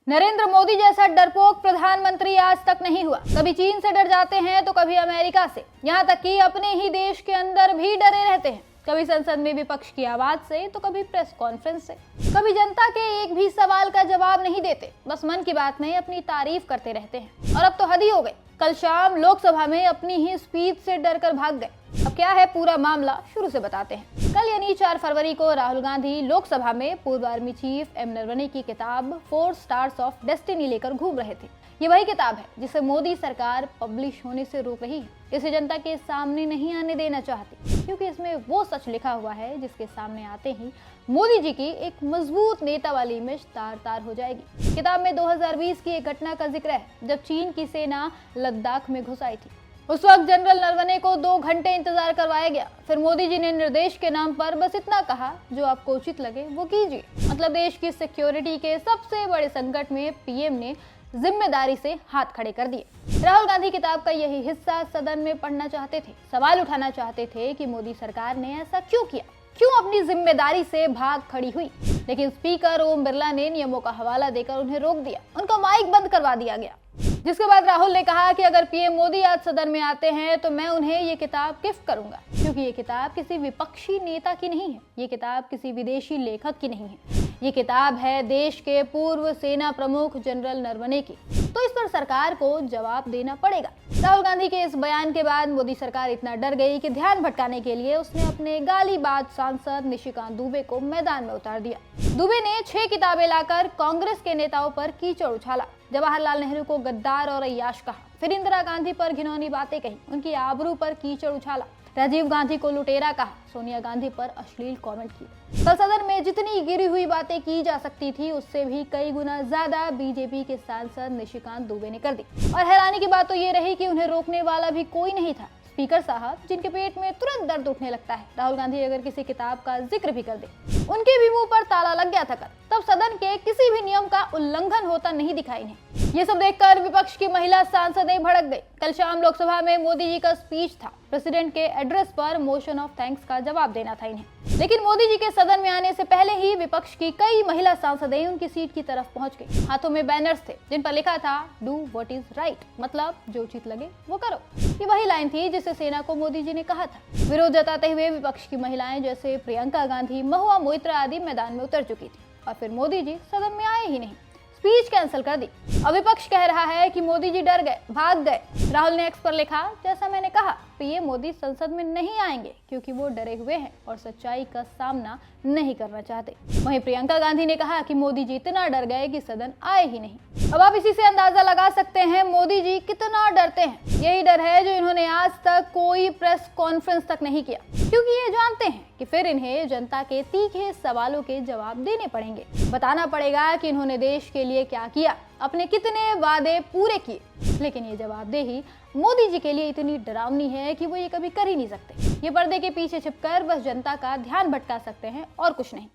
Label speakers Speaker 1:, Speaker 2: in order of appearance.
Speaker 1: नरेंद्र मोदी जैसा डरपोक प्रधानमंत्री आज तक नहीं हुआ। कभी चीन से डर जाते हैं तो कभी अमेरिका से, यहाँ तक कि अपने ही देश के अंदर भी डरे रहते हैं। कभी संसद में विपक्ष की आवाज से तो कभी प्रेस कॉन्फ्रेंस से। कभी जनता के एक भी सवाल का जवाब नहीं देते, बस मन की बात में अपनी तारीफ करते रहते हैं। और अब तो हद ही हो गई, कल शाम लोकसभा में अपनी ही स्पीच से डरकर भाग गए। अब क्या है पूरा मामला, शुरू से बताते हैं। कल यानी 4 फरवरी को राहुल गांधी लोकसभा में पूर्व आर्मी चीफ एम नरवणे की किताब 4 स्टार्स ऑफ डेस्टिनी लेकर घूम रहे थे। ये वही किताब है जिसे मोदी सरकार पब्लिश होने से रोक रही है। इसे जनता के सामने नहीं आने देना चाहती, क्योंकि इसमें वो सच लिखा हुआ है जिसके सामने आते ही मोदी जी की एक मजबूत नेता वाली इमेज तार तार हो जाएगी। किताब में 2020 की एक घटना का जिक्र है, जब चीन की सेना लद्दाख में घुस आई थी। उस वक्त जनरल नरवणे को 2 घंटे इंतजार करवाया गया। फिर मोदी जी ने निर्देश के नाम पर बस इतना कहा, जो आपको उचित लगे वो कीजिए। मतलब देश की सिक्योरिटी के सबसे बड़े संकट में पीएम ने जिम्मेदारी से हाथ खड़े कर दिए। राहुल गांधी किताब का यही हिस्सा सदन में पढ़ना चाहते थे, सवाल उठाना चाहते थे कि मोदी सरकार ने ऐसा क्यों किया, क्यों अपनी जिम्मेदारी से भाग खड़ी हुई। लेकिन स्पीकर ओम बिरला ने नियमों का हवाला देकर उन्हें रोक दिया, उनका माइक बंद करवा दिया गया। जिसके बाद राहुल ने कहा कि अगर पीएम मोदी आज सदन में आते हैं तो मैं उन्हें ये किताब गिफ्ट करूंगा, क्योंकि ये किताब किसी विपक्षी नेता की नहीं है, ये किताब किसी विदेशी लेखक की नहीं है, ये किताब है देश के पूर्व सेना प्रमुख जनरल नरवणे की। तो इस पर सरकार को जवाब देना पड़ेगा। राहुल गांधी के इस बयान के बाद मोदी सरकार इतना डर गई कि ध्यान भटकाने के लिए उसने अपने गालीबाज सांसद निशिकांत दुबे को मैदान में उतार दिया। दुबे ने 6 किताबें लाकर कांग्रेस के नेताओं पर कीचड़ उछाला, जवाहरलाल नेहरू को गद्दार और अय्याश कहा, फिर इंदिरा गांधी पर घिनौनी बातें कही, उनकी आबरू पर कीचड़ उछाला, राजीव गांधी को लुटेरा कहा, सोनिया गांधी पर अश्लील कमेंट किए। कल सदन में जितनी गिरी हुई बातें की जा सकती थी, उससे भी कई गुना ज्यादा बीजेपी के सांसद निशिकांत दुबे ने कर दी। और हैरानी की बात तो ये रही कि उन्हें रोकने वाला भी कोई नहीं था। स्पीकर साहब, जिनके पेट में तुरंत दर्द उठने लगता है, राहुल गांधी अगर किसी किताब का जिक्र भी कर दे, उनके भी मुंह पर ताला लग गया था कल। तब सदन के किसी भी नियम का उल्लंघन होता नहीं दिखाई इन्हें। ये सब देखकर विपक्ष की महिला सांसदें भड़क गई। कल शाम लोकसभा में मोदी जी का स्पीच था, प्रेसिडेंट के एड्रेस पर मोशन ऑफ थैंक्स का जवाब देना था इन्हें। लेकिन मोदी जी के सदन में आने से पहले ही विपक्ष की कई महिला सांसदें उनकी सीट की तरफ पहुंच गई। हाथों में बैनर्स थे जिन पर लिखा था डू व्हाट इज राइट, मतलब जो उचित लगे वो करो। ये वही लाइन थी जिसे सेना को मोदी जी ने कहा था। विरोध जताते हुए विपक्ष की महिलाएं जैसे प्रियंका गांधी, महुआ मोइत्रा आदि मैदान में उतर चुकी थी, और फिर मोदी जी सदन में आए ही नहीं, स्पीच कैंसिल कर दी। अब विपक्ष कह रहा है कि मोदी जी डर गए, भाग गए। राहुल ने एक्स पर लिखा, जैसा मैंने कहा, पीएम मोदी संसद में नहीं आएंगे क्योंकि वो डरे हुए हैं और सच्चाई का सामना नहीं करना चाहते। वहीं प्रियंका गांधी ने कहा कि मोदी जी इतना डर गए कि सदन आए ही नहीं। अब आप इसी से अंदाजा लगा सकते हैं मोदी जी कितना डरते हैं। यही डर है जो इन्होंने आज तक कोई प्रेस कॉन्फ्रेंस तक नहीं किया, क्योंकि ये जानते हैं कि फिर इन्हें जनता के तीखे सवालों के जवाब देने पड़ेंगे। बताना पड़ेगा कि इन्होंने देश के लिए क्या किया, अपने कितने वादे पूरे किए। लेकिन ये जवाबदेही मोदी जी के लिए इतनी डरावनी है कि वो ये कभी कर ही नहीं सकते। ये पर्दे के पीछे छिपकर बस जनता का ध्यान भटका सकते हैं और कुछ नहीं।